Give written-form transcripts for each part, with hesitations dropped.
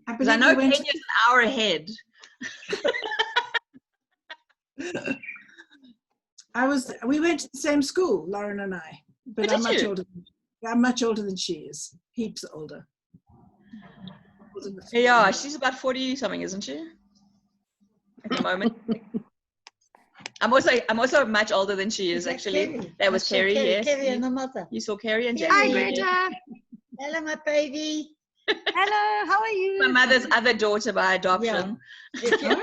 Because I know Kenya's an hour ahead. We went to the same school, Lauren and I, but I'm much older. I'm much older than she is. Heaps older. Yeah, she's about 40 something, isn't she? At the moment. I'm also much older than she is, actually. Kerry? That was Kerry, yes. Kerry and her mother. You saw Kerry and Kerry. Jackie. Hi, Greta. Hello, my baby. Hello, how are you? My mother's other daughter by adoption. Yeah.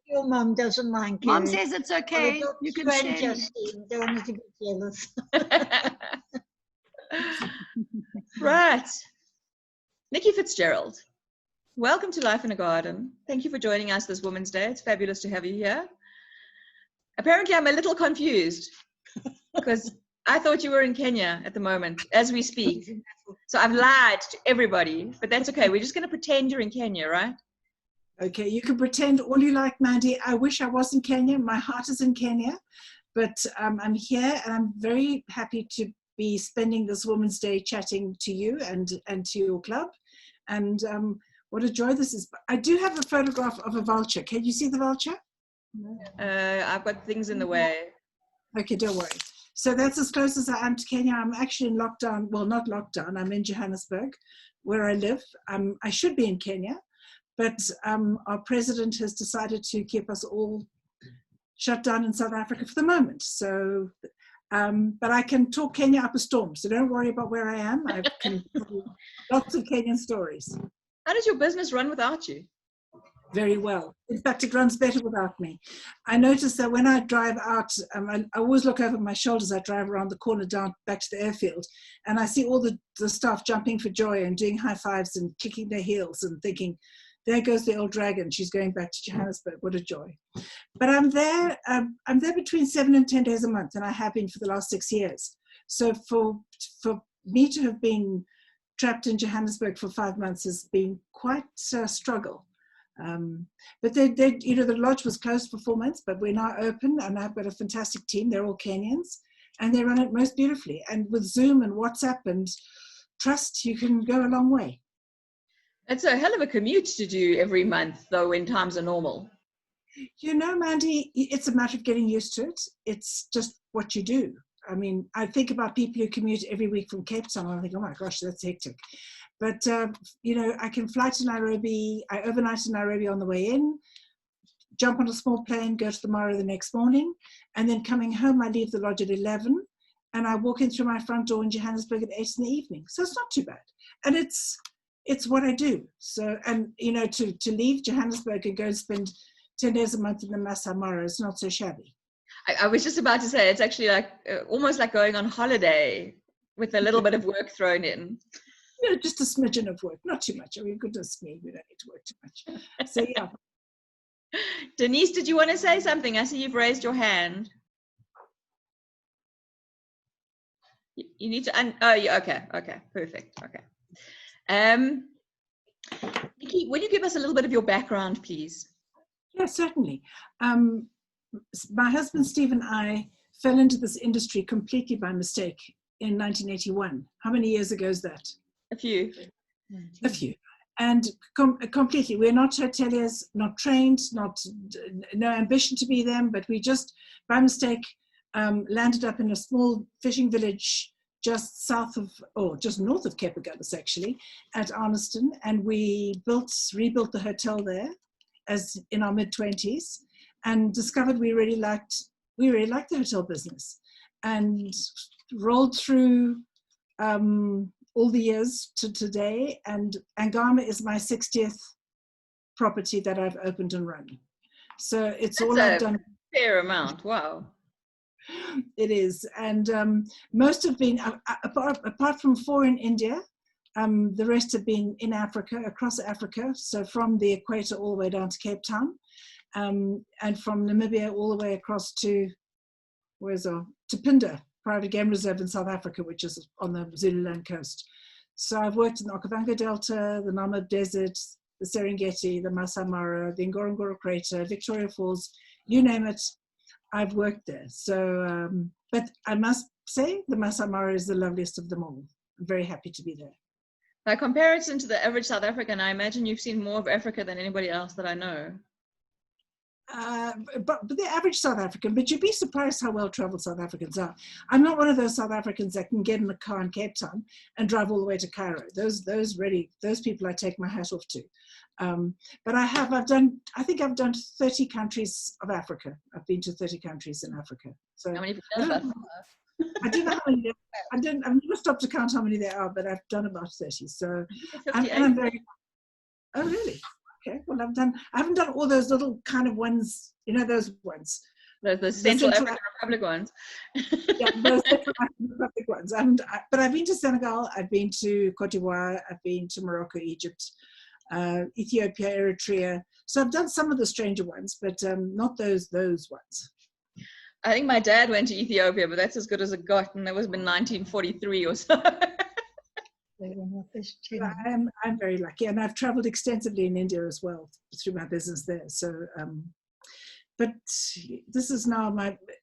Your mum doesn't mind Kerry. Mom says it's okay. You can share. Justine. Don't want to be jealous. Right. Nicky Fitzgerald, welcome to Life in a Garden. Thank you for joining us this Women's Day. It's fabulous to have you here. Apparently, I'm a little confused because I thought you were in Kenya at the moment as we speak. So I've lied to everybody, but that's okay. We're just going to pretend you're in Kenya, right? Okay, you can pretend all you like, Mandy. I wish I was in Kenya. My heart is in Kenya, but I'm here and I'm very happy to be spending this Women's Day chatting to you and to your club. And what a joy this is. I do have a photograph of a vulture. Can you see the vulture? I've got things in the way. Okay, don't worry. So that's as close as I am to Kenya. I'm actually in lockdown. Well, not lockdown. I'm in Johannesburg, where I live. I should be in Kenya, but our president has decided to keep us all shut down in South Africa for the moment. So, but I can talk Kenya up a storm. So don't worry about where I am. I can tell you lots of Kenyan stories. How does your business run without you? Very well. In fact, it runs better without me. I notice that when I drive out, I always look over my shoulders. I drive around the corner down back to the airfield, and I see all the staff jumping for joy and doing high fives and kicking their heels and thinking, there goes the old dragon. She's going back to Johannesburg. What a joy. But I'm there between 7 and 10 days a month, and I have been for the last 6 years. So for me to have been trapped in Johannesburg for 5 months has been quite a struggle. But the lodge was closed for 4 months, but we're now open, and I've got a fantastic team. They're all Kenyans, and they run it most beautifully. And with Zoom and WhatsApp and trust, you can go a long way. It's a hell of a commute to do every month, though, when times are normal. You know, Mandy, it's a matter of getting used to it. It's just what you do. I mean, I think about people who commute every week from Cape Town, and I think, oh my gosh, that's hectic. But, I can fly to Nairobi. I overnight in Nairobi on the way in, jump on a small plane, go to the Mara the next morning, and then coming home, I leave the lodge at 11, and I walk in through my front door in Johannesburg at 8 in the evening. So it's not too bad. And it's what I do. So, and, to leave Johannesburg and go and spend 10 days a month in the Masai Mara is not so shabby. I was just about to say, it's actually like almost like going on holiday with a little bit of work thrown in. Just a smidgen of work, not too much. I mean, goodness me, we don't need to work too much. So, yeah. Denise, did you want to say something? I see you've raised your hand. You need to, okay, perfect, okay. Nicky, will you give us a little bit of your background, please? Yeah, certainly. My husband, Steve, and I fell into this industry completely by mistake in 1981. How many years ago is that? A few. And completely. We're not hoteliers, not trained, no ambition to be them, but we just, by mistake, landed up in a small fishing village just just north of Cape Agulhas, actually, at Arniston. And we rebuilt the hotel there as in our mid-20s, and discovered we really liked the hotel business, and rolled through all the years to today. And Angama is my 60th property that I've opened and run. So it's all I've done. Fair amount, wow. It is, and most have been, apart from 4 in India, the rest have been in Africa, across Africa, so from the equator all the way down to Cape Town, and from Namibia all the way across to Pinda, private game reserve in South Africa, which is on the Zululand coast. So I've worked in the Okavango Delta, the Namib Desert, the Serengeti, the Masai Mara, the Ngorongoro Crater, Victoria Falls, you name it, I've worked there. So, but I must say the Masai Mara is the loveliest of them all. I'm very happy to be there. By comparison to the average South African, I imagine you've seen more of Africa than anybody else that I know. But the average South African, but you'd be surprised how well traveled South Africans are. I'm not one of those South Africans that can get in a car in Cape Town and drive all the way to Cairo. Those people I take my hat off to. But I think I've done 30 countries of Africa. I've been to 30 countries in Africa. So How many have you done about? I don't know how many. I've never stopped to count how many there are, but I've done about 30. So I'm very. Oh really? Okay. Well, I haven't done all those little kind of ones. You know those ones. The Central African Republic ones. Yeah, those Central African Republic ones. But I've been to Senegal. I've been to Cote d'Ivoire. I've been to Morocco, Egypt, Ethiopia, Eritrea. So I've done some of the stranger ones, but not those ones. I think my dad went to Ethiopia, but that's as good as it got, and that was in 1943 or so. I'm very lucky, and I've traveled extensively in India as well through my business there. So, but this is now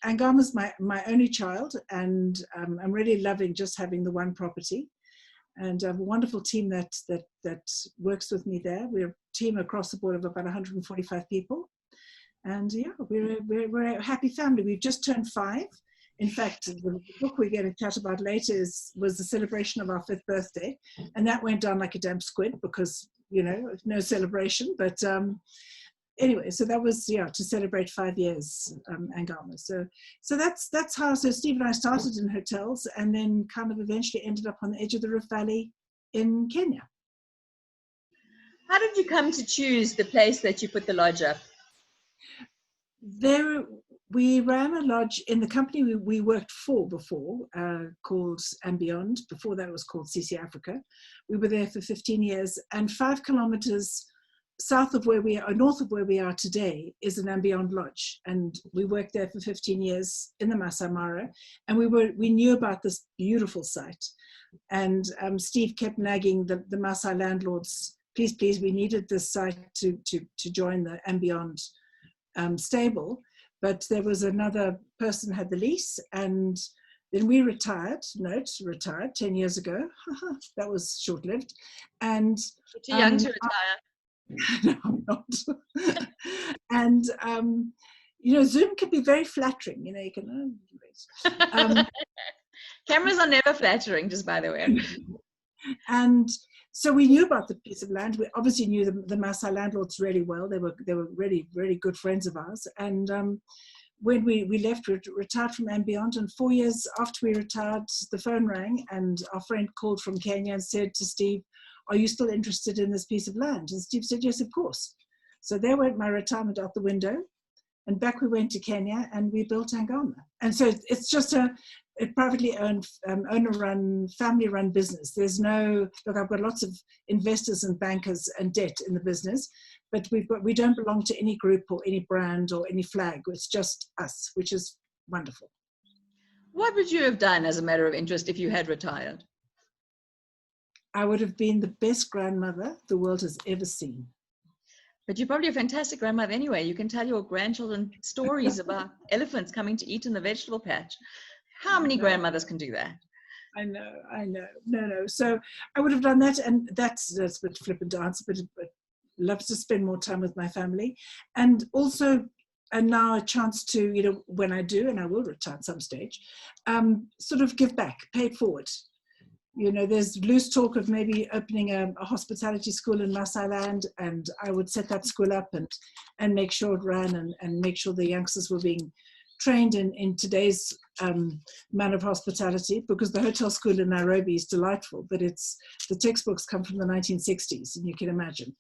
Angama's my only child, and I'm really loving just having the one property, and I have a wonderful team that works with me there. We're a team across the board of about 145 people. And yeah, we're a happy family. We've just turned 5. In fact, the book we're going to chat about later was the celebration of our 5th birthday, and that went down like a damn squid because no celebration. But anyway, so that was to celebrate 5 years, Angama. So that's how. So Steve and I started in hotels, and then kind of eventually ended up on the edge of the Rift Valley in Kenya. How did you come to choose the place that you put the lodge up? We ran a lodge in the company we worked for before, called And Beyond. Before that, it was called CC Africa. We were there for 15 years, and 5 kilometers north of where we are today is an And Beyond lodge. And we worked there for 15 years in the Masai Mara, and we knew about this beautiful site. And Steve kept nagging the Masai landlords, please, we needed this site to join the And Beyond stable, but there was another person had the lease, and then we retired 10 years ago. That was short-lived. And you're too young to retire. No, I'm not. And Zoom can be very flattering. You can cameras are never flattering, just by the way. And so we knew about the piece of land. We obviously knew the Masai landlords really well. They were really, really good friends of ours. And when we left, retired from And Beyond, and 4 years after we retired, the phone rang, and our friend called from Kenya and said to Steve, "Are you still interested in this piece of land?" And Steve said, "Yes, of course." So there went my retirement out the window, and back we went to Kenya, and we built Angama. And so it's just a privately owned, owner-run, family-run business. There's I've got lots of investors and bankers and debt in the business, but we don't belong to any group or any brand or any flag. It's just us, which is wonderful. What would you have done as a matter of interest if you had retired? I would have been the best grandmother the world has ever seen. But you're probably a fantastic grandmother anyway. You can tell your grandchildren stories about elephants coming to eat in the vegetable patch. How many grandmothers can do that? I know. No. So I would have done that, and that's a bit flippant answer, but love to spend more time with my family, and also, and now a chance to, when I do, and I will retire at some stage, sort of give back, pay it forward. There's loose talk of maybe opening a hospitality school in Masai land, and I would set that school up and make sure it ran and make sure the youngsters were being trained in today's manner of hospitality, because the hotel school in Nairobi is delightful, but the textbooks come from the 1960s, and you can imagine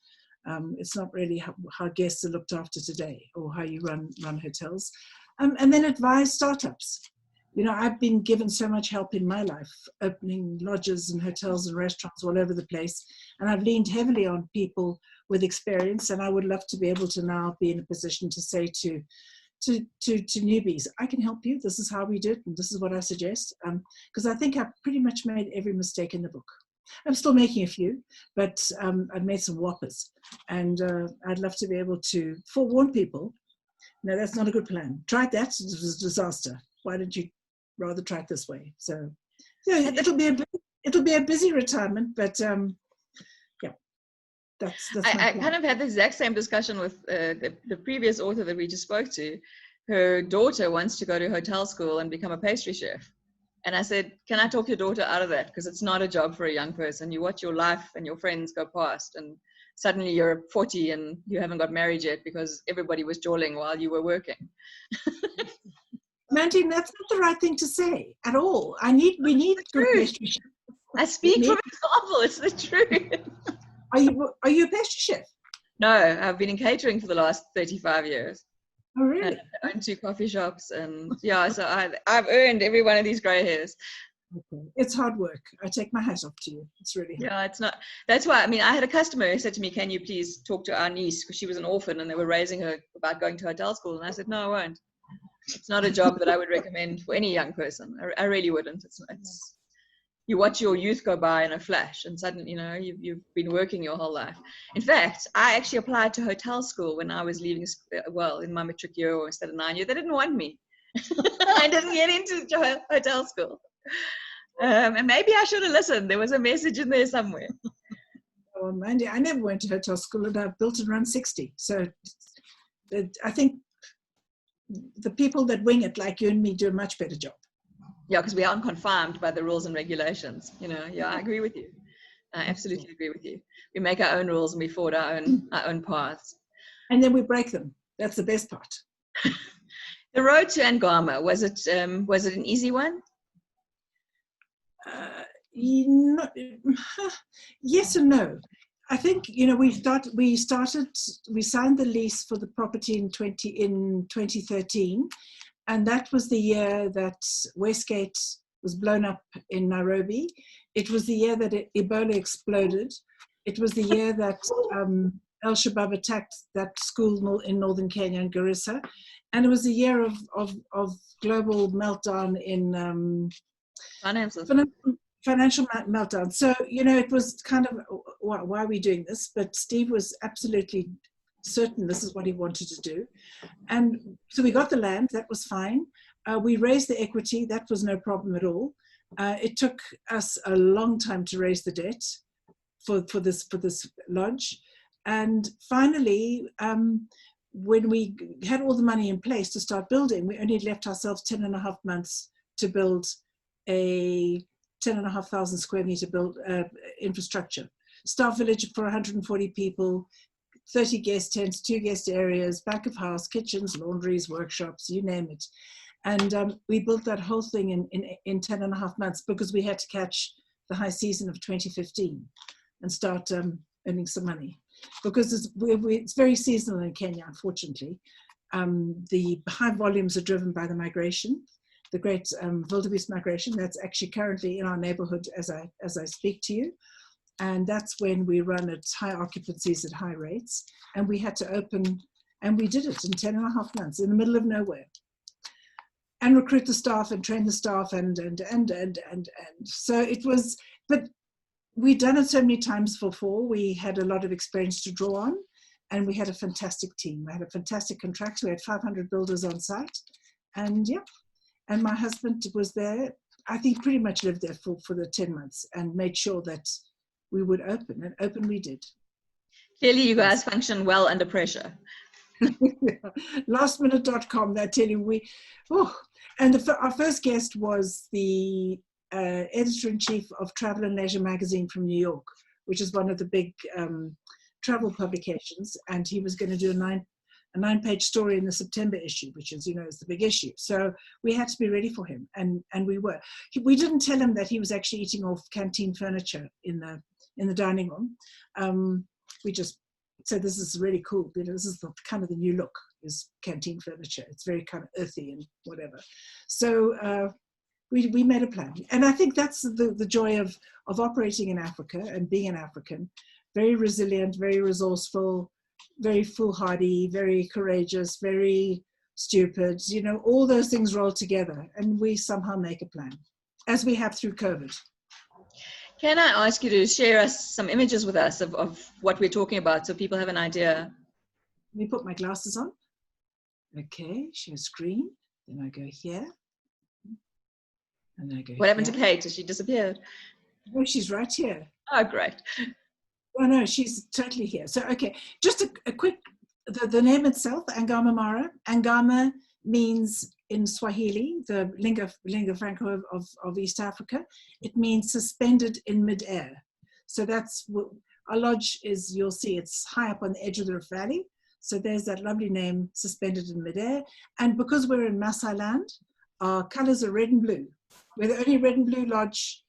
it's not really how guests are looked after today, or how you run hotels. And then advise startups. I've been given so much help in my life, opening lodges and hotels and restaurants all over the place, and I've leaned heavily on people with experience, and I would love to be able to now be in a position to say to newbies, I can help you. This is how we do it, and this is what I suggest. Because I think I've pretty much made every mistake in the book. I'm still making a few, but I've made some whoppers, and I'd love to be able to forewarn people. No, that's not a good plan. Tried that; it was a disaster. Why didn't you rather try it this way? So, yeah, it'll be a busy retirement, but That's I my kind of had the exact same discussion with the previous author that we just spoke to. Her daughter wants to go to hotel school and become a pastry chef. And I said, can I talk your daughter out of that? Because it's not a job for a young person. You watch your life and your friends go past, and suddenly you're 40 and you haven't got married yet because everybody was jawling while you were working. Mandy, that's not the right thing to say at all. We need good pastry chefs. I speak from example. It's the truth. Are you a pastry chef? No, I've been in catering for the last 35 years. Oh, really? And I own 2 coffee shops, and yeah, so I've earned every one of these grey hairs. Okay. It's hard work. I take my hat off to you. It's really hard. Yeah, it's not. That's why, I mean, I had a customer who said to me, can you please talk to our niece, because she was an orphan and they were raising her about going to hotel school. And I said, no, I won't. It's not a job that I would recommend for any young person. I really wouldn't. It's you watch your youth go by in a flash, and suddenly, you've been working your whole life. In fact, I actually applied to hotel school when I was leaving, in my matric year, or instead of 9 years. They didn't want me. I didn't get into hotel school. And maybe I should have listened. There was a message in there somewhere. Oh, Mandy, I never went to hotel school, and I've built and run 60. So I think the people that wing it, like you and me, do a much better job. Yeah, because we aren't confined by the rules and regulations. Yeah, I agree with you. I absolutely agree with you. We make our own rules and we forward our own paths. And then we break them. That's the best part. The road to Angama, was it an easy one? Yes and no. I think we signed the lease for the property in 2013, and that was the year that Westgate was blown up in Nairobi. It was the year that Ebola exploded. It was the year that Al-Shabaab attacked that school in northern Kenya in Garissa, and it was a year of global meltdown in financial meltdown. So, it was kind of, why are we doing this? But Steve was absolutely certain this is what he wanted to do. And so we got the land, that was fine. We raised the equity, that was no problem at all. It took us a long time to raise the debt for this lodge. And finally, when we had all the money in place to start building, we only left ourselves 10.5 months to build a 10,500 square meter infrastructure. Staff village for 140 people, 30 guest tents, 2 guest areas, back of house, kitchens, laundries, workshops, you name it. And we built that whole thing in 10.5 months because we had to catch the high season of 2015 and start earning some money. Because it's very seasonal in Kenya, unfortunately. The high volumes are driven by the migration, the great wildebeest migration that's actually currently in our neighborhood as I speak to you. And that's when we run at high occupancies at high rates. And we had to open, and we did it in 10.5 months in the middle of nowhere. And recruit the staff and train the staff and so it was, but we'd done it so many times before. We had a lot of experience to draw on, and we had a fantastic team. We had a fantastic contractor. We had 500 builders on site, and yeah. And my husband was there. I think pretty much lived there for the 10 months and made sure that we would open, and open we did. Clearly you guys function well under pressure. Lastminute.com, I tell you, and our first guest was the editor-in-chief of Travel and Leisure magazine from New York, which is one of the big travel publications, and he was going to do a 9-page story in the September issue, which is, is the big issue. So we had to be ready for him, and we were. We didn't tell him that he was actually eating off canteen furniture in the dining room. We just said, this is really cool. This is kind of the new look, is canteen furniture. It's very kind of earthy and whatever. So we made a plan. And I think that's the joy of operating in Africa and being an African. Very resilient, very resourceful, very foolhardy, very courageous, very stupid, all those things roll together, and we somehow make a plan, as we have through COVID. Can I ask you to share us some images with us of what we're talking about so people have an idea? Let me put my glasses on. Okay, share screen. Then I go here. And I go What happened to here. Kate? Has she disappeared? Oh, she's right here. Oh, great. Oh no, she's totally here. So okay, just a quick, the name itself, Angama Mara. Angama means in Swahili, the lingua franca of East Africa, it means suspended in midair. So that's what our lodge is. You'll see it's high up on the edge of the Rift Valley. So there's that lovely name, suspended in midair. And because we're in Masai land, our colors are red and blue. We're the only red and blue lodge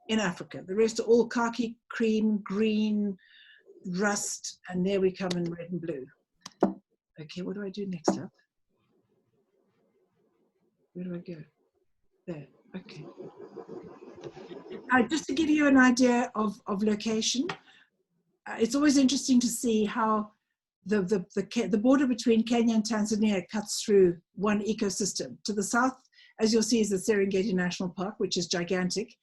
in Africa. The rest are all khaki, cream, green, rust, and there we come in red and blue. Okay, what do I do next up? Where do I go? There, okay. Just to give you an idea of location, it's always interesting to see how the border between Kenya and Tanzania cuts through one ecosystem. To the south, as you'll see, is the Serengeti National Park, which is gigantic.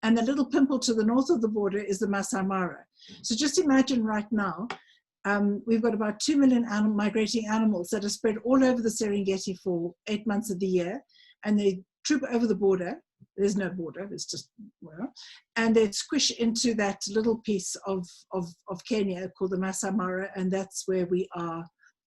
And the little pimple to the north of the border is the Masai Mara. So just imagine right now, we've got about 2 million migrating animals that are spread all over the Serengeti for 8 months of the year. And they troop over the border. There's no border, it's just, well, and they squish into that little piece of Kenya called the Masai Mara, and that's where we are.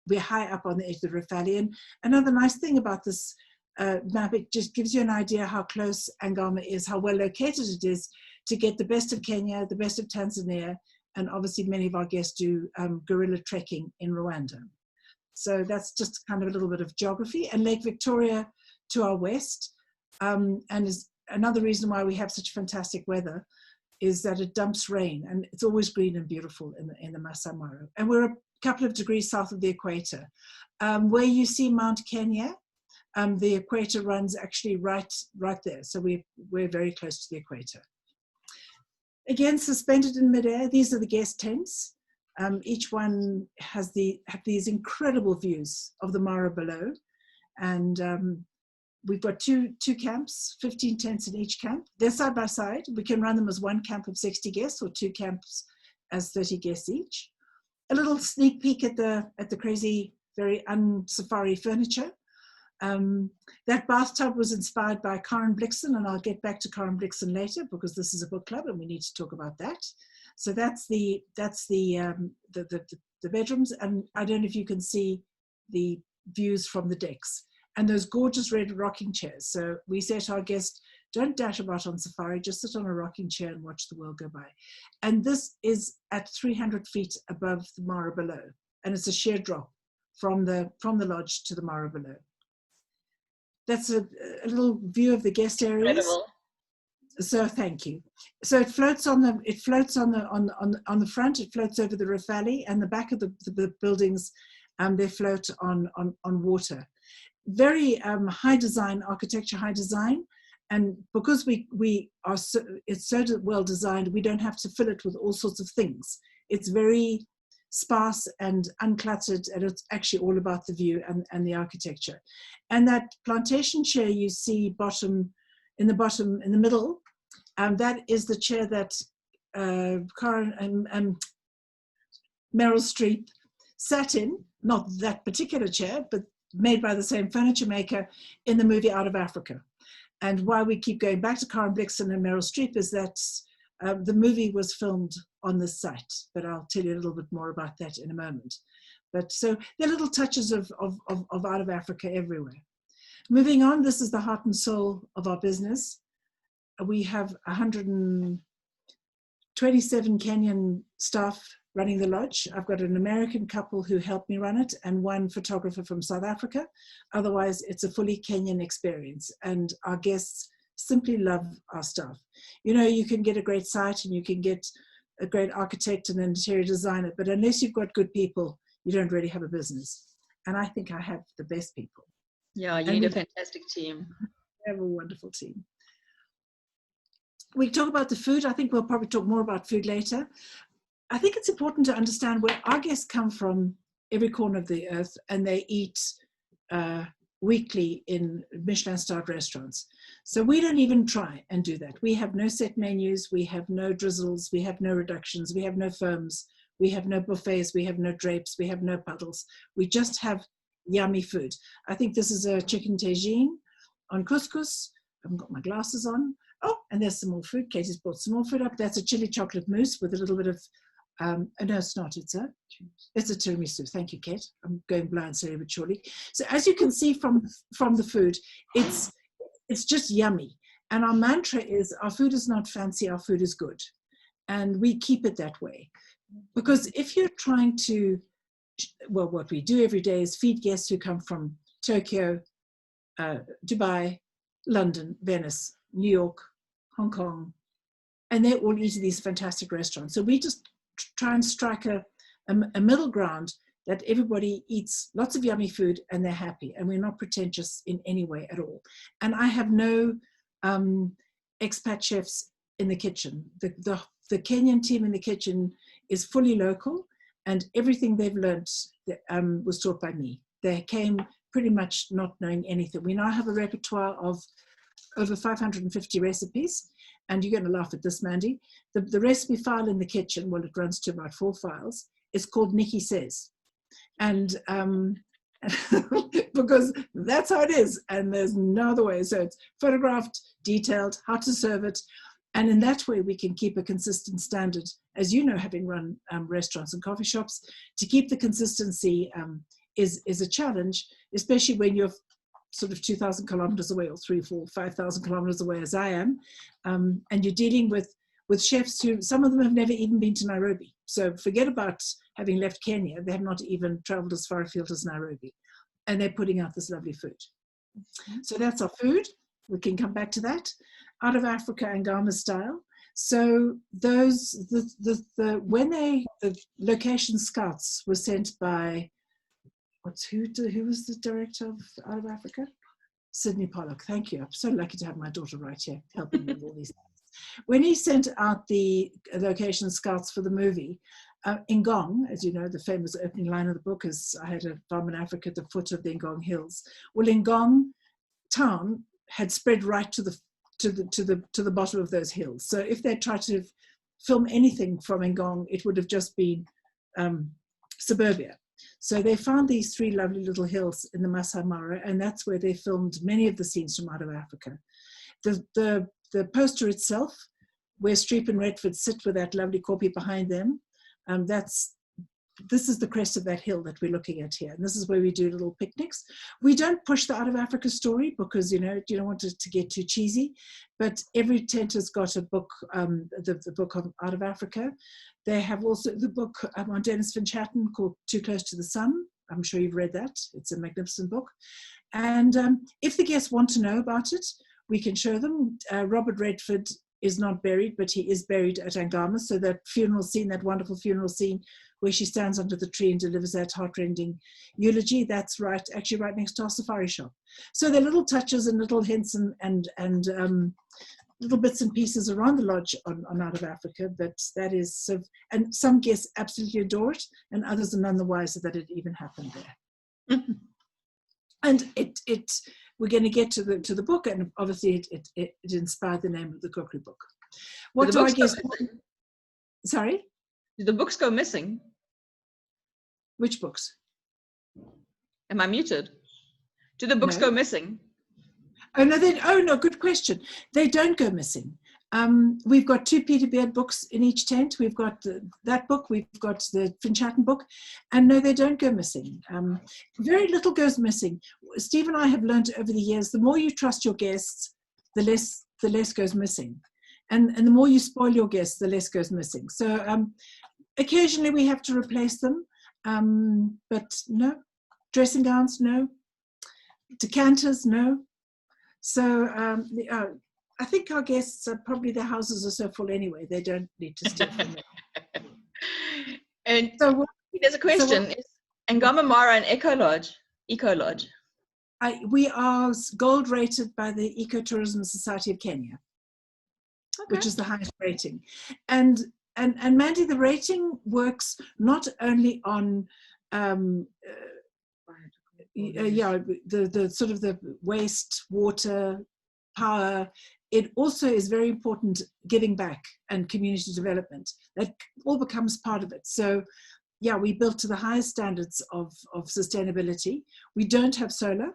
We're high up on the edge of the Rift Valley. And another nice thing about this map, it just gives you an idea how close Angama is, how well located it is to get the best of Kenya, the best of Tanzania, and obviously many of our guests do gorilla trekking in Rwanda. So that's just kind of a little bit of geography. And Lake Victoria to our west, and is another reason why we have such fantastic weather, is that it dumps rain, and it's always green and beautiful in the Masai Mara. And we're a couple of degrees south of the equator. Where you see Mount Kenya, the equator runs actually right there. So we're very close to the equator. Again, suspended in midair, these are the guest tents. Each one have these incredible views of the Mara below. And we've got two camps, 15 tents in each camp. They're side by side. We can run them as one camp of 60 guests or two camps as 30 guests each. A little sneak peek at the crazy, very un-safari furniture. That bathtub was inspired by Karen Blixen, and I'll get back to Karen Blixen later because this is a book club and we need to talk about that. So that's the bedrooms, and I don't know if you can see the views from the decks. And those gorgeous red rocking chairs. So we say to our guests, don't dash about on safari, just sit on a rocking chair and watch the world go by. And this is at 300 feet above the Mara below. And it's a sheer drop from the lodge to the Mara below. That's a little view of the guest areas. Incredible. So thank you. So it floats on the front, it floats over the Rift Valley, and the back of the buildings, they float on water. Very high design architecture, high design, and because it's so well designed, we don't have to fill it with all sorts of things. It's very sparse and uncluttered, and it's actually all about the view and the architecture. And that plantation chair you see in the middle, that is the chair that Meryl Streep sat in. Not that particular chair, but made by the same furniture maker in the movie Out of Africa. And why we keep going back to Karen Blixen and Meryl Streep is that the movie was filmed on this site, but I'll tell you a little bit more about that in a moment. But so there are little touches of Out of Africa everywhere. Moving on, this is the heart and soul of our business. We have 127 Kenyan staff running the lodge. I've got an American couple who help me run it and one photographer from South Africa. Otherwise, it's a fully Kenyan experience, and our guests simply love our staff. You know, you can get a great site and you can get a great architect and an interior designer, but unless you've got good people, you don't really have a business. And I think I have the best people. Yeah, you need a fantastic team. We have a wonderful team. We talk about the food. I think we'll probably talk more about food later. I think it's important to understand where our guests come from every corner of the earth, and they eat weekly in Michelin-starred restaurants. So we don't even try and do that. We have no set menus, we have no drizzles, we have no reductions, we have no firms, we have no buffets, we have no drapes, we have no puddles. We just have yummy food. I think this is a chicken tagine on couscous. I haven't got my glasses on. Oh, and there's some more food. Katie's brought some more food up. That's a chili chocolate mousse with a little bit of No, it's not. It's a tiramisu. Thank you, Kate. I'm going blind slowly but surely. So as you can see from the food, it's just yummy. And our mantra is, our food is not fancy, our food is good. And we keep it that way. Because if you're trying to, well, what we do every day is feed guests who come from Tokyo, Dubai, London, Venice, New York, Hong Kong, and they all eat at these fantastic restaurants. So we just try and strike a middle ground that everybody eats lots of yummy food and they're happy, and we're not pretentious in any way at all. And I have no expat chefs in the kitchen. The Kenyan team in the kitchen is fully local, and everything they've learnt was taught by me. They came pretty much not knowing anything. We now have a repertoire of over 550 recipes, and you're going to laugh at this, Mandy. The recipe file in the kitchen, well, it runs to about 4 files, is called Nicky Says. And because that's how it is, and there's no other way. So it's photographed, detailed, how to serve it, and in that way we can keep a consistent standard. As you know, having run restaurants and coffee shops, to keep the consistency is a challenge, especially when you're sort of 2,000 kilometers away, or 3, 4, 5,000 kilometers away as I am, and you're dealing with chefs who, some of them have never even been to Nairobi. So forget about having left Kenya, they have not even traveled as far afield as Nairobi, and they're putting out this lovely food. So that's our food. We can come back to that. Out of Africa, Angama style. So those, when the location scouts were sent by, who was the director of Out of Africa? Sydney Pollock. Thank you. I'm so lucky to have my daughter right here helping me with all these things. When he sent out the location scouts for the movie, Ngong, as you know, the famous opening line of the book is, I had a farm in Africa at the foot of the Ngong Hills. Well, Ngong town had spread right to the bottom of those hills. So if they tried to film anything from Ngong, it would have just been suburbia. So they found these 3 lovely little hills in the Masai Mara, and that's where they filmed many of the scenes from Out of Africa. The poster itself, where Streep and Redford sit with that lovely corpy behind them, this is the crest of that hill that we're looking at here. And this is where we do little picnics. We don't push the Out of Africa story because, you don't want it to get too cheesy, but every tent has got a book, the book of Out of Africa. They have also the book on Dennis Finch-Hatton called Too Close to the Sun. I'm sure you've read that. It's a magnificent book. And if the guests want to know about it, we can show them. Robert Redford is not buried, but he is buried at Angama. So that funeral scene, that wonderful funeral scene where she stands under the tree and delivers that heartrending eulogy, that's actually right next to our safari shop. So there are little touches and little hints and little bits and pieces around the lodge on Out of Africa, but that is so, and some guests absolutely adore it, and others are none the wiser that it even happened there. And we're going to get to the book, and obviously it inspired the name of the cookery book. What do I guess? Sorry? Did the books go missing? Which books? Am I muted? Do the books go missing? Oh no, good question. They don't go missing. We've got 2 Peter Beard books in each tent. We've got that book, we've got the Finch-Hatton book, and no, they don't go missing. Very little goes missing. Steve and I have learned over the years, the more you trust your guests, the less goes missing. And the more you spoil your guests, the less goes missing. So occasionally we have to replace them, but no. Dressing gowns, no. Decanters, no. So I think our guests are probably, their houses are so full anyway, they don't need to steal from them. And so there's a question: is Angama Mara an eco lodge? We are gold rated by the Ecotourism Society of Kenya, which is the highest rating. And Mandy, the rating works not only on the sort of the waste, water, power. It also is very important giving back and community development. That all becomes part of it. So yeah, we built to the highest standards of sustainability. We don't have solar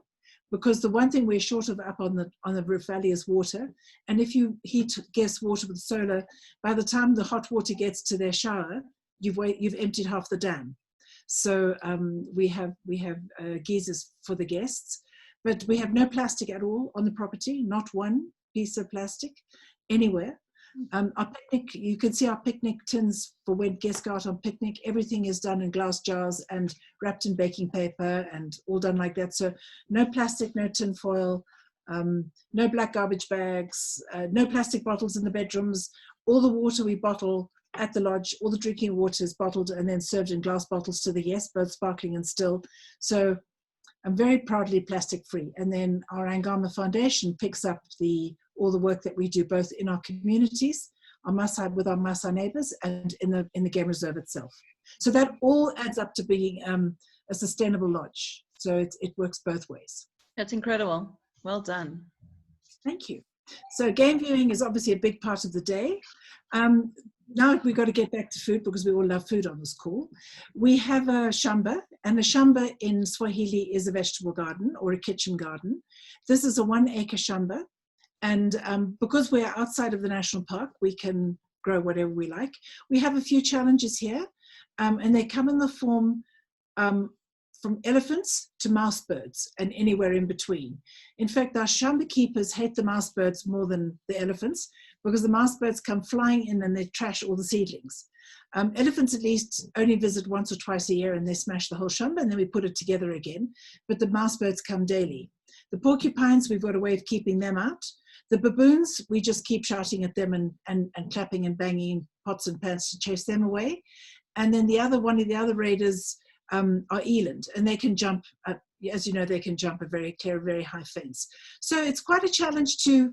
because the one thing we're short of up on the Rift Valley is water. And if you heat guest water with solar, by the time the hot water gets to their shower, you've emptied half the dam. So we have geysers for the guests, but we have no plastic at all on the property, not one piece of plastic anywhere. Our picnic, you can see our picnic tins for when guests go out on picnic. Everything is done in glass jars and wrapped in baking paper and all done like that. So no plastic, no tin foil, no black garbage bags, no plastic bottles in the bedrooms. All the water we bottle at the lodge, all the drinking water is bottled and then served in glass bottles to the guests, both sparkling and still. So I'm very proudly plastic free. And then our Angama Foundation picks up all the work that we do both in our communities, with our Masai neighbors, and in the game reserve itself. So that all adds up to being a sustainable lodge. So it works both ways. That's incredible. Well done. Thank you. So game viewing is obviously a big part of the day. Now we've got to get back to food because we all love food on this call. We have a shamba, and a shamba in Swahili is a vegetable garden or a kitchen garden. This is a 1 acre shamba, and because we're outside of the national park, we can grow whatever we like. We have a few challenges here, and they come in the form from elephants to mouse birds and anywhere in between. In fact, our shamba keepers hate the mouse birds more than the elephants because the mouse birds come flying in and they trash all the seedlings. Elephants at least only visit once or twice a year and they smash the whole shamba and then we put it together again. But the mouse birds come daily. The porcupines, we've got a way of keeping them out. The baboons, we just keep shouting at them and clapping and banging pots and pans to chase them away. And then one of the other raiders are eland, and they can jump, as you know, they can jump a very clear, very high fence. So it's quite a challenge to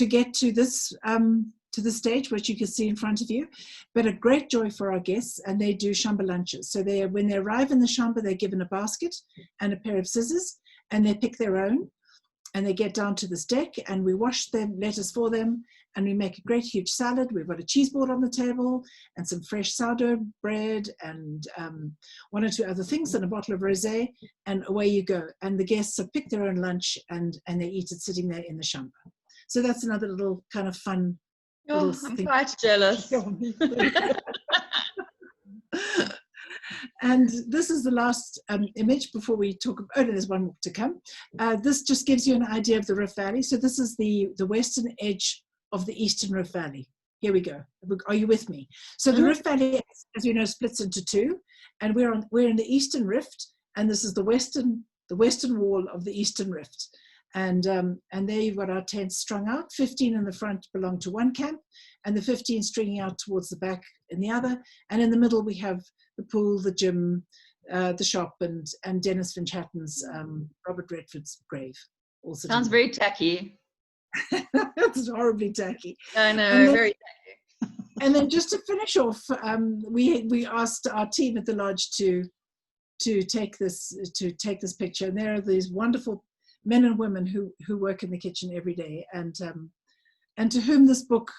get to this stage, which you can see in front of you, but a great joy for our guests, and they do shamba lunches. So when they arrive in the shamba, they're given a basket and a pair of scissors, and they pick their own, and they get down to this deck, and we wash their lettuce for them, and we make a great huge salad. We've got a cheese board on the table and some fresh sourdough bread and one or two other things and a bottle of rosé, and away you go. And the guests have picked their own lunch and they eat it sitting there in the shamba. So that's another little kind of fun little I'm thing. quite jealous. And this is the last image before we talk about, no, there's one more to come. This just gives you an idea of the Rift Valley. So this is the western edge of the Eastern Rift Valley. Here we go. Are you with me? So the Rift Valley, as you know, splits into two, and we're in the Eastern Rift, and this is the western wall of the Eastern Rift. And there you've got our tents strung out. 15 in the front belong to one camp, and the 15 stringing out towards the back in the other. And in the middle we have the pool, the gym, the shop, and Dennis Finch Hatton's Robert Redford's grave. Also sounds very tacky. That's horribly tacky. I know, very tacky. And then just to finish off, we asked our team at the lodge to take this picture, and there are these wonderful men and women who work in the kitchen every day, and to whom this book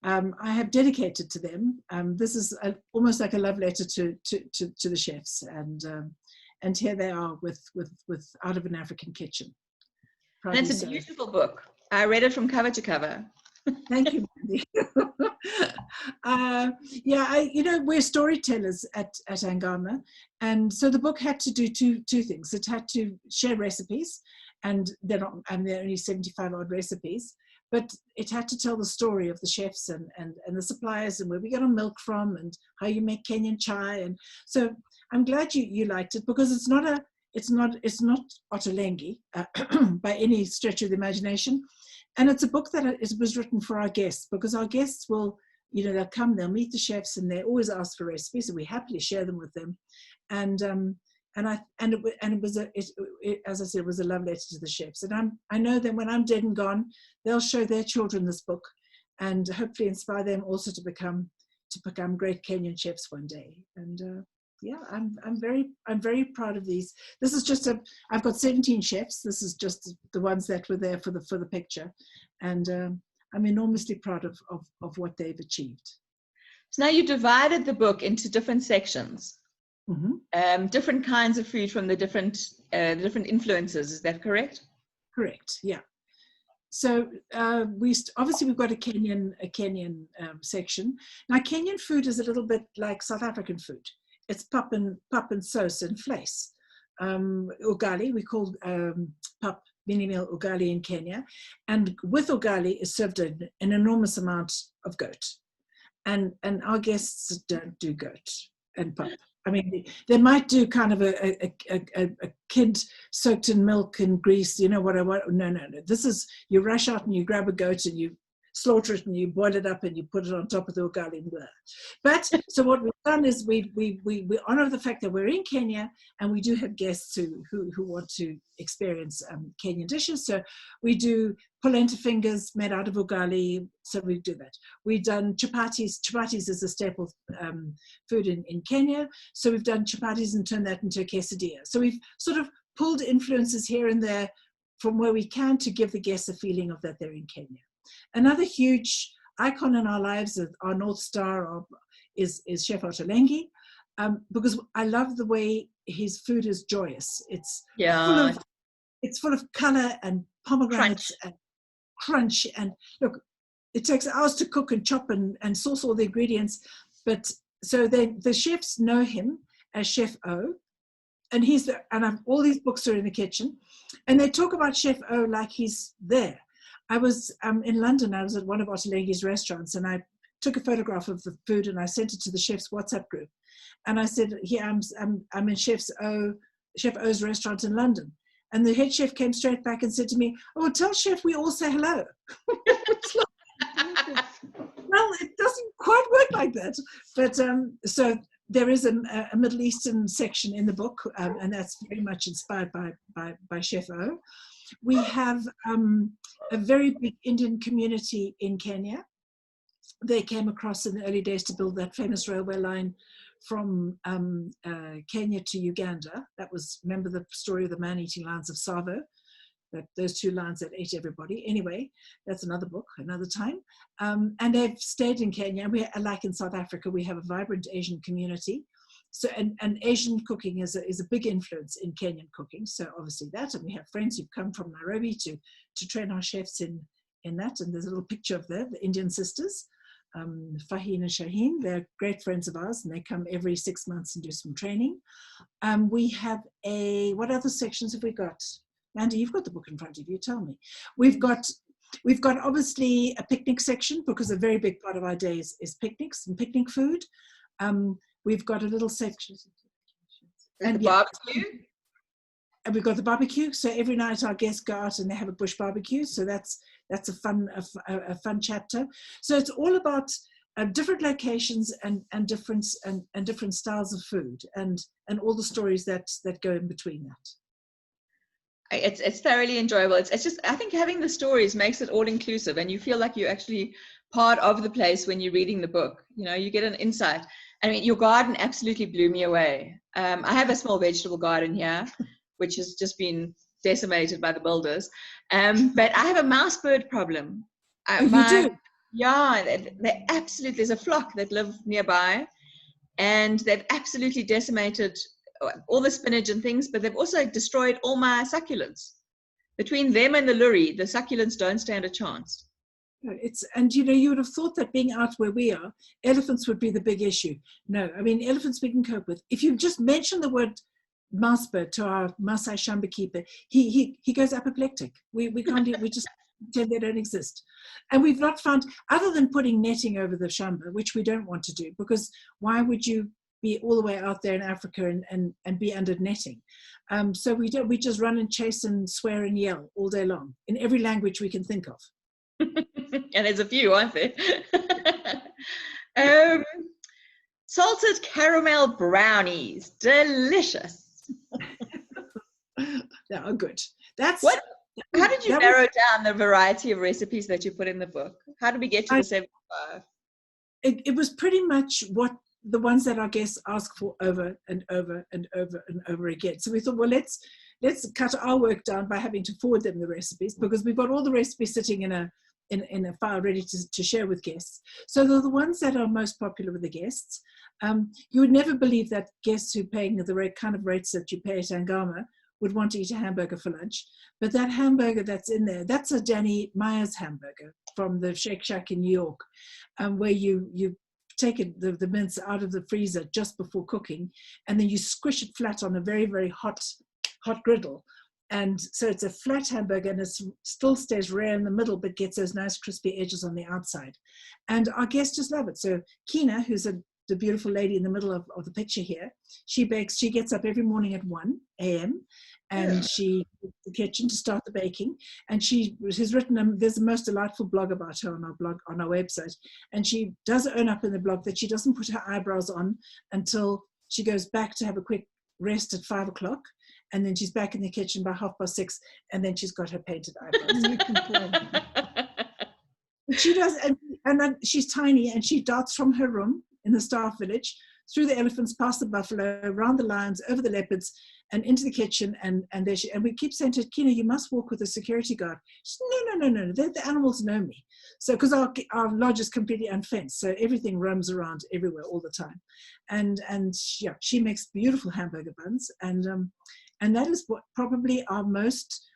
I have dedicated to them. This is almost like a love letter to the chefs, and here they are with Out of an African Kitchen. And it's a beautiful book. I read it from cover to cover. Thank you, Mandy. We're storytellers at Angama, and so the book had to do two things. It had to share recipes, and there are only 75 odd recipes, but it had to tell the story of the chefs and the suppliers and where we get our milk from and how you make Kenyan chai. And so I'm glad you liked it, because it's not Ottolenghi by any stretch of the imagination. And it's a book that it was written for our guests, because our guests will, they'll come, they'll meet the chefs, and they always ask for recipes, and we happily share them with them. And it was as I said, it was a love letter to the chefs. And I know that when I'm dead and gone, they'll show their children this book, and hopefully inspire them also to become great Kenyan chefs one day. And I'm very proud of these. This is just I've got 17 chefs. This is just the ones that were there for the picture, and I'm enormously proud of what they've achieved. So now you divided the book into different sections, different kinds of food from the different influences. Is that correct? Correct. Yeah. So obviously we've got a Kenyan section. Now Kenyan food is a little bit like South African food. It's pap and sauce and vleis. Ugali, we call pap mini meal ugali in Kenya, and with ugali is served an enormous amount of goat, and our guests don't do goat and pap. I mean, they might do kind of a kid soaked in milk and grease, you know what I want. No. This is, you rush out and you grab a goat and you slaughter it and you boil it up and you put it on top of the ugali and blah. But so what we've done is we honor the fact that we're in Kenya and we do have guests who want to experience Kenyan dishes. So we do polenta fingers made out of ugali. So we do that. We've done chapatis. Chapatis is a staple food in Kenya. So we've done chapatis and turned that into a quesadilla. So we've sort of pulled influences here and there from where we can to give the guests a feeling of that they're in Kenya. Another huge icon in our lives, our North Star is Chef Ottolenghi, because I love the way his food is joyous. It's full of color and pomegranates and crunch. And look, it takes hours to cook and chop and sauce all the ingredients. But so the chefs know him as Chef O. And all these books are in the kitchen. And they talk about Chef O like he's there. I was in London. I was at one of Ottolenghi's restaurants, and I took a photograph of the food and I sent it to the chef's WhatsApp group. And I said, "Here, I'm in Chef O's restaurant in London." And the head chef came straight back and said to me, "Oh, tell Chef we all say hello." Well, it doesn't quite work like that. But so there is a Middle Eastern section in the book, and that's very much inspired by Chef O. We have a very big Indian community in Kenya. They came across in the early days to build that famous railway line from Kenya to Uganda. That was, remember the story of the man-eating lions of Savo? Those two lions that ate everybody. Anyway, that's another book, another time. And they've stayed in Kenya. Like in South Africa, we have a vibrant Asian community. So, and Asian cooking is a big influence in Kenyan cooking. So obviously that, and we have friends who've come from Nairobi to train our chefs in that. And there's a little picture of the Indian sisters, Faheen and Shaheen. They're great friends of ours, and they come every 6 months and do some training. We have what other sections have we got? Mandy, you've got the book in front of you. Tell me. We've got obviously a picnic section, because a very big part of our day is picnics and picnic food. We've got a little section. And barbecue. And we've got the barbecue. So every night our guests go out and they have a bush barbecue. So that's a fun chapter. So it's all about different locations and different styles of food and all the stories that go in between that. It's thoroughly enjoyable. It's just, I think having the stories makes it all inclusive, and you feel like you're actually part of the place when you're reading the book. You know, you get an insight. I mean, your garden absolutely blew me away. I have a small vegetable garden here, which has just been decimated by the builders. But I have a mouse bird problem. You do? Yeah, they absolutely, there's a flock that live nearby, and they've absolutely decimated all the spinach and things, but they've also destroyed all my succulents. Between them and the lurry, the succulents don't stand a chance. And you would have thought that being out where we are, elephants would be the big issue. No, I mean, elephants we can cope with. If you just mention the word mouse bird to our Masai Shamba keeper, he goes apoplectic. We just pretend they don't exist. And we've not found, other than putting netting over the Shamba, which we don't want to do, because why would you be all the way out there in Africa and be under netting? So we just run and chase and swear and yell all day long in every language we can think of. And there's a few, aren't there? Salted caramel brownies, delicious. Yeah, oh, good. That's what. How did you narrow down the variety of recipes that you put in the book? How did we get to the 75? It was pretty much what the ones that our guests ask for over and over and over and over again. So we thought, well, let's cut our work down by having to forward them the recipes, because we've got all the recipes sitting in a file ready to share with guests. So they're the ones that are most popular with the guests. You would never believe that guests who are paying the kind of rates that you pay at Angama would want to eat a hamburger for lunch. But that hamburger that's in there, that's a Danny Meyer's hamburger from the Shake Shack in New York, where you take the mince out of the freezer just before cooking, and then you squish it flat on a very, very hot griddle. And so it's a flat hamburger, and it still stays rare in the middle, but gets those nice crispy edges on the outside. And our guests just love it. So Kina, who's the beautiful lady in the middle of the picture here, she gets up every morning at 1 a.m. and she goes to the kitchen to start the baking. And she has written, there's the most delightful blog about her on our website. And she does own up in the blog that she doesn't put her eyebrows on until she goes back to have a quick rest at 5 o'clock. And then she's back in the kitchen by 6:30, and then she's got her painted eyebrows. She does, and then she's tiny, and she darts from her room in the staff village, through the elephants, past the buffalo, around the lions, over the leopards, and into the kitchen. And there she, and we keep saying to her, Kina, you must walk with a security guard. She said, no, the animals know me. So, because our lodge is completely unfenced, so everything roams around everywhere all the time. And yeah, she makes beautiful hamburger buns, and that is what probably our most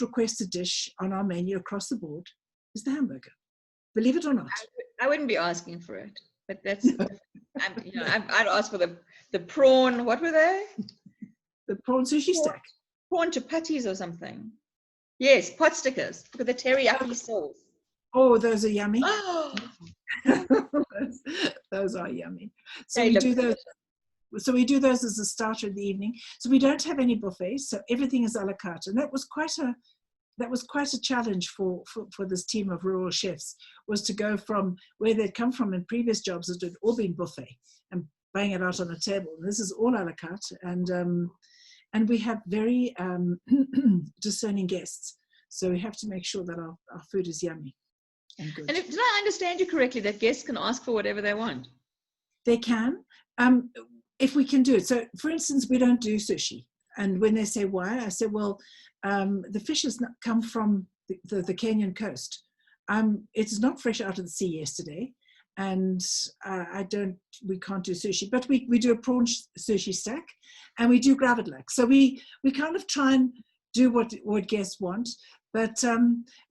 requested dish on our menu across the board is the hamburger. Believe it or not. I wouldn't be asking for it, but that's, I'd ask for the prawn, what were they? The prawn sushi stack. Prawn chapatis or something. Yes, pot stickers with the teriyaki sauce. Oh, those are yummy. Oh. Those are yummy. So we do those. So we do those as a starter in the evening. So we don't have any buffets. So everything is a la carte, and that was quite a challenge for this team of rural chefs, was to go from where they'd come from in previous jobs that had all been buffet and bang it out on a table. And this is all a la carte, and we have very discerning guests. So we have to make sure that our food is yummy and good. And did I understand you correctly that guests can ask for whatever they want? They can. If we can do it. So, for instance, we don't do sushi. And when they say why, I say, well, the fish has not come from the Kenyan coast. It's not fresh out of the sea yesterday. And we can't do sushi. But we do a prawn sushi stack, and we do gravidlac. So we kind of try and do what guests want. But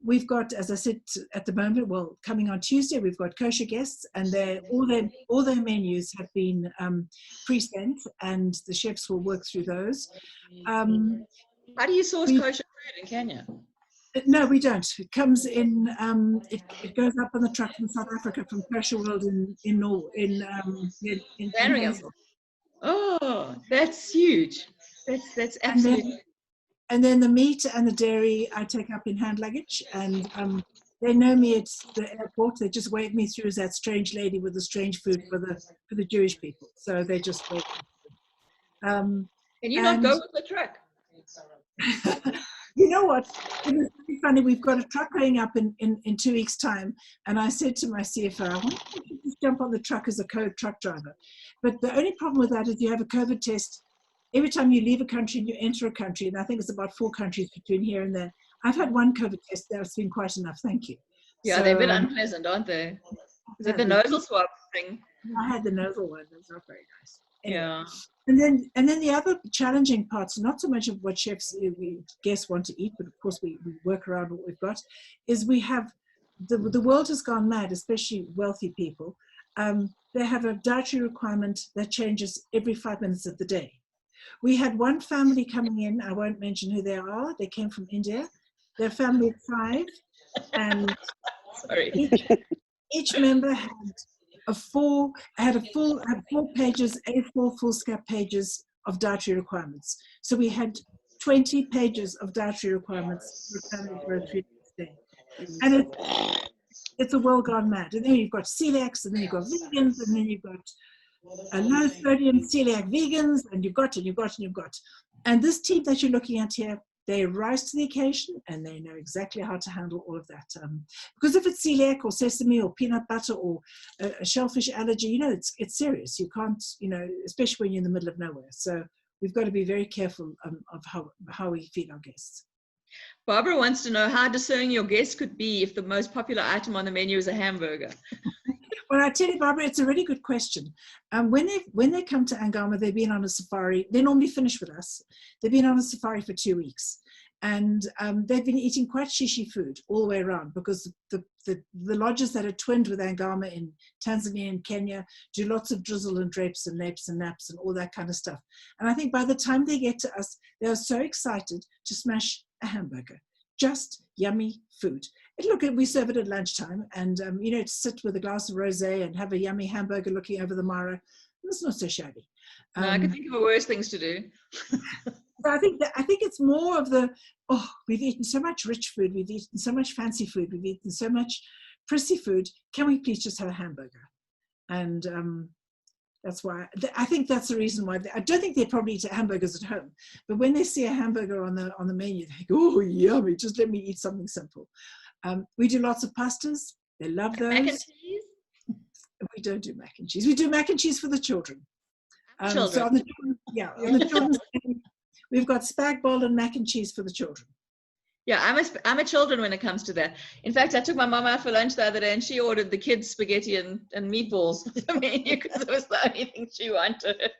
we've got, as I said, at the moment, well, coming on Tuesday, we've got kosher guests, and all their menus have been pre-sent, and the chefs will work through those. How do you source kosher food in Kenya? No, we don't. It comes in. It goes up on the truck from South Africa, from Kosher World in Oh, that's huge. That's absolutely. And then the meat and the dairy I take up in hand luggage, and they know me at the airport. They just wave me through as that strange lady with the strange food for the Jewish people. So they just wave me. Can you not go with the truck? You know what? It was really funny. We've got a truck going up in 2 weeks' time, and I said to my CFO, I wonder if you just jump on the truck as a truck driver. But the only problem with that is you have a COVID test every time you leave a country and you enter a country, and I think it's about 4 countries between here and there. I've had 1 COVID test. That's been quite enough. Thank you. Yeah, so, they're a bit unpleasant, aren't they? Is it the nasal swab thing? I had the nasal one. That's not very nice. Anyway. Yeah. And then the other challenging parts, not so much of what chefs guests want to eat, but of course we work around what we've got, is we have, the world has gone mad, especially wealthy people. They have a dietary requirement that changes every 5 minutes of the day. We had one family coming in, I won't mention who they are, they came from India. They're a family of 5, and each member had 4 pages, A4 foolscap pages of dietary requirements. So we had 20 pages of dietary requirements for a family for a 3-day stay. And it's a world gone mad. And then you've got celiacs, and then you've got vegans, and then you've got low sodium celiac vegans, and you've got. And this team that you're looking at here, they rise to the occasion, and they know exactly how to handle all of that. Because if it's celiac or sesame or peanut butter or a shellfish allergy, it's serious. You can't, especially when you're in the middle of nowhere. So we've got to be very careful of how we feed our guests. Barbara wants to know how discerning your guests could be if the most popular item on the menu is a hamburger. Well, I tell you, Barbara, it's a really good question. When they come to Angama, they've been on a safari. They normally finish with us. They've been on a safari for 2 weeks, and they've been eating quite shishi food all the way around, because the lodges that are twinned with Angama in Tanzania and Kenya do lots of drizzle and drapes and napes and naps and all that kind of stuff. And I think by the time they get to us, they are so excited to smash a hamburger. Just yummy food. Look, we serve it at lunchtime, and to sit with a glass of rosé and have a yummy hamburger looking over the Mara, it's not so shabby. No, I can think of worse things to do. I think it's more of we've eaten so much rich food, we've eaten so much fancy food, we've eaten so much prissy food. Can we please just have a hamburger? And that's why I think that's the reason why I don't think they probably eat hamburgers at home, but when they see a hamburger on the menu, they go, "Oh, yummy! Just let me eat something simple." We do lots of pastas. They love those. Mac and cheese? We don't do mac and cheese. We do mac and cheese for the children. Children. So on the children's menu, we've got spag bol and mac and cheese for the children. Yeah, I'm a children when it comes to that. In fact, I took my mom out for lunch the other day, and she ordered the kids spaghetti and meatballs for the menu because it was the only thing she wanted.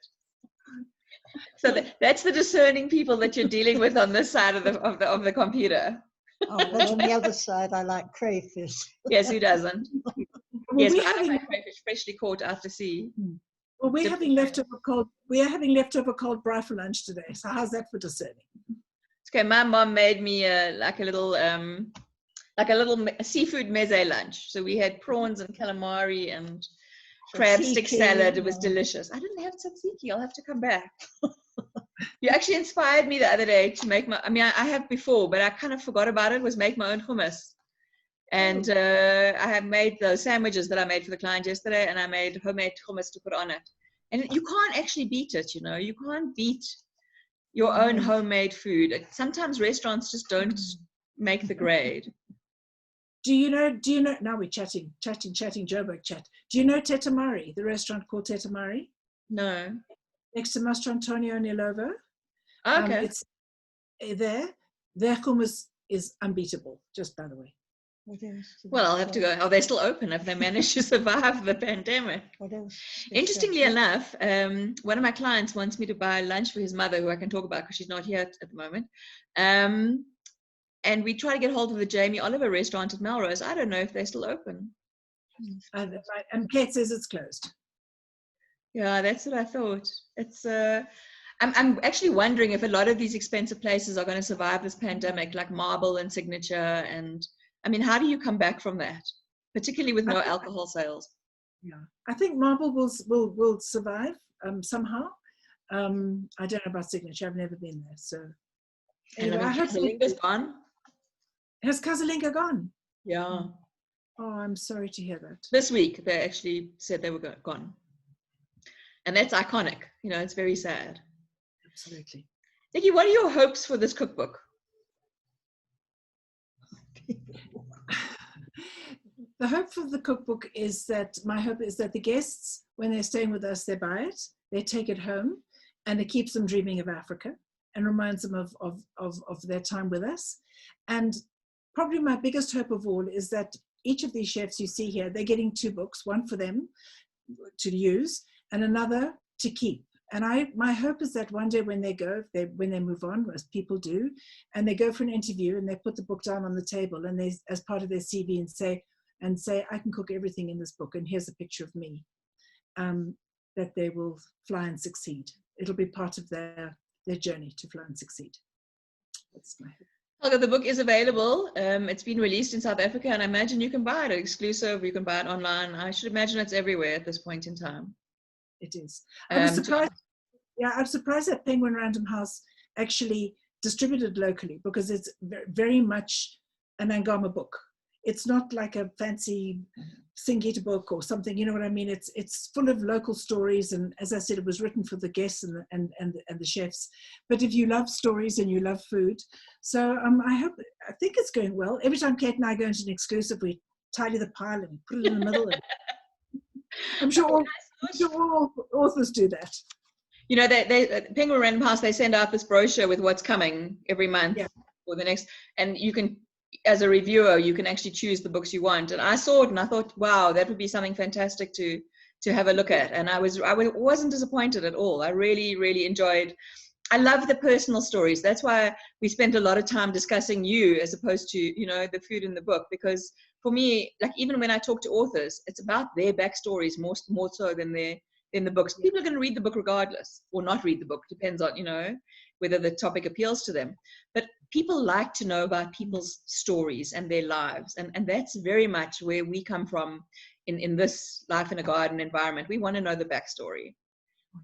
So that's the discerning people that you're dealing with on this side of the computer. Oh, but on the other side, I like crayfish. Yes, who doesn't? Well, Yes, but I like my crayfish freshly caught out to sea. Well, we're having leftover cold braai for lunch today. So how's that for discerning? Okay, my mom made me a little seafood meze lunch. So we had prawns and calamari and crab stick salad. It was delicious. I didn't have tzatziki. I'll have to come back. You actually inspired me the other day to make I have before, but I kind of forgot about it, was make my own hummus. And I have made those sandwiches that I made for the client yesterday, and I made homemade hummus to put on it. And you can't actually beat it, you can't beat your own homemade food. Sometimes restaurants just don't make the grade. Do you know, now we're chatting, Joburg chat. Do you know Tetamari, the restaurant called Tetamari? No. Next to Mastro Antonio Nilovo. Okay. It's there. Their hummus is unbeatable, just by the way. Well, I'll have to go. Are they still open? Have they managed to survive the pandemic? Interestingly enough, one of my clients wants me to buy lunch for his mother, who I can talk about because she's not here at the moment. And we try to get hold of the Jamie Oliver restaurant at Melrose. I don't know if they're still open. And Kate says it's closed. Yeah, that's what I thought. It's I'm actually wondering if a lot of these expensive places are going to survive this pandemic, like Marble and Signature. And I mean, how do you come back from that, particularly with no alcohol sales? Yeah, I think Marble will survive somehow. I don't know about Signature. I've never been there, so. And I hope Casalinga's gone. Has Casalinga gone? Yeah. Oh, I'm sorry to hear that. This week they actually said they were gone, and that's iconic. It's very sad. Absolutely. Nicky, what are your hopes for this cookbook? The hope for the cookbook is that the guests, when they're staying with us, they buy it, they take it home, and it keeps them dreaming of Africa and reminds them of their time with us. And probably my biggest hope of all is that each of these chefs you see here, they're getting 2 books, one for them to use and another to keep. And my hope is that one day when they go, when they move on, as people do, and they go for an interview and they put the book down on the table and they, as part of their CV, and say, I can cook everything in this book, and here's a picture of me, that they will fly and succeed. It'll be part of their journey to fly and succeed. That's my hope. Helga, the book is available. It's been released in South Africa, and I imagine you can buy it exclusive. You can buy it online. I should imagine it's everywhere at this point in time. It is. I'm surprised. Yeah, I'm surprised that Penguin Random House actually distributed locally, because it's very much an Angama book. It's not like a fancy Singita book or something. You know what I mean? It's full of local stories, and as I said, it was written for the guests and the chefs. But if you love stories and you love food, so I think it's going well. Every time Kate and I go into an exclusive, we tidy the pile and put it in the middle. I'm sure all authors do that. They Penguin Random House, they send out this brochure with what's coming every month for the next, and you can as a reviewer, you can actually choose the books you want. And I saw it and I thought, wow, that would be something fantastic to have a look at. And I wasn't disappointed at all. I really, really enjoyed. I love the personal stories. That's why we spent a lot of time discussing you as opposed to, you know, the food in the book. Because for me, like even when I talk to authors, it's about their backstories more so than the books. People are going to read the book regardless, or not read the book. Depends on, you know, whether the topic appeals to them. But people like to know about people's stories and their lives. And that's very much where we come from in this Life in a Garden environment. We want to know the backstory.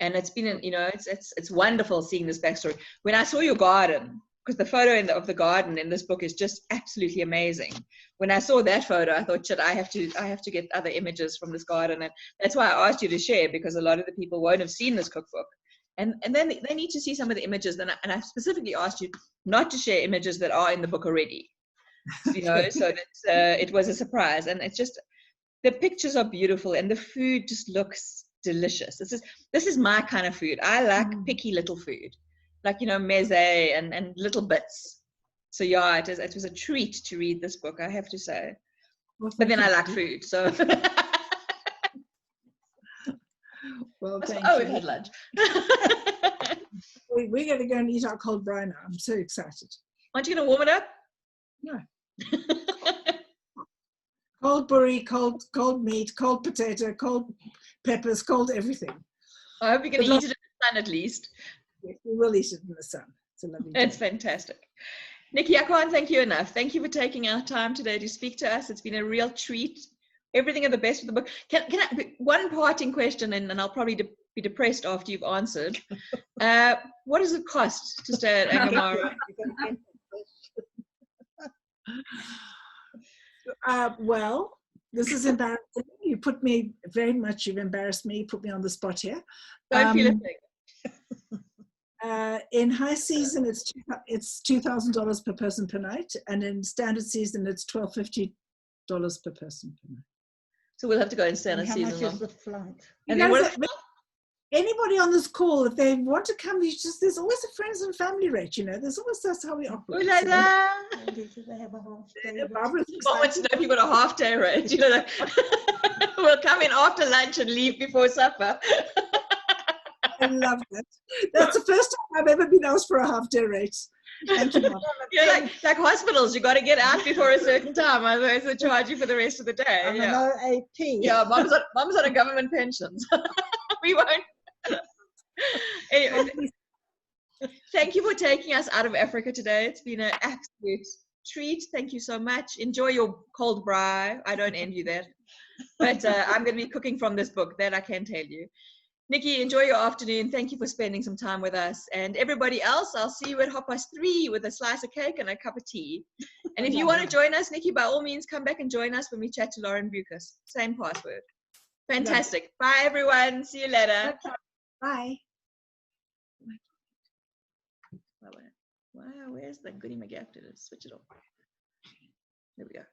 And it's been, you know, it's wonderful seeing this backstory. When I saw your garden, because the photo of the garden in this book is just absolutely amazing. When I saw that photo, I thought, shit, I have to get other images from this garden. And that's why I asked you to share, because a lot of the people won't have seen this cookbook. And then they need to see some of the images. And I specifically asked you not to share images that are in the book already, you know, so that it was a surprise. And it's just, the pictures are beautiful and the food just looks delicious. This is my kind of food. I like picky little food, like, you know, meze and little bits. So yeah, it was a treat to read this book, I have to say. Well, but then I like food, so. Well, thank you. we've had lunch. We're going to go and eat our cold brine now. I'm so excited. Aren't you going to warm it up? No. Cold burry, cold meat, cold potato, cold peppers, cold everything. I hope you're going to eat it in the sun at least. Yes, we will eat it in the sun. It's a lovely day. It's fantastic. Nicky, I can't thank you enough. Thank you for taking our time today to speak to us. It's been a real treat. Everything of the best with the book. Can I, one parting question, and I'll probably be depressed after you've answered. What does it cost to stay at Angama Mara? Well, this is embarrassing. You've embarrassed me, put me on the spot here. Don't feel a thing. In high season, it's $2,000 per person per night, and in standard season, it's $1,250 per person per night. So we'll have to go in standard season. How much is the flight? And then anybody on this call, if they want to come, there's always a friends and family rate, you know. That's how we operate. Ooh la la. Do they have a half day? I want to know if you've got a half day rate. You know, like, we'll come in after lunch and leave before supper. I love that. That's the first time I've ever been asked for a half day rate. Thank you, Mom. You're like hospitals, you got to get out before a certain time, otherwise they charge you for the rest of the day. I'm an OAP. Yeah, mom's on a government pension. We won't. Anyway, thank you for taking us out of Africa today. It's been an absolute treat. Thank you so much. Enjoy your cold braai. I don't envy that. But I'm going to be cooking from this book, that I can tell you. Nicky, enjoy your afternoon. Thank you for spending some time with us. And everybody else, I'll see you at 3:30 with a slice of cake and a cup of tea. And if you want to join us, Nicky, by all means, come back and join us when we chat to Lauren Bucas. Same password. Fantastic. Bye, everyone. See you later. Bye. Wow, where's the goodie McGaff to switch it off? There we go.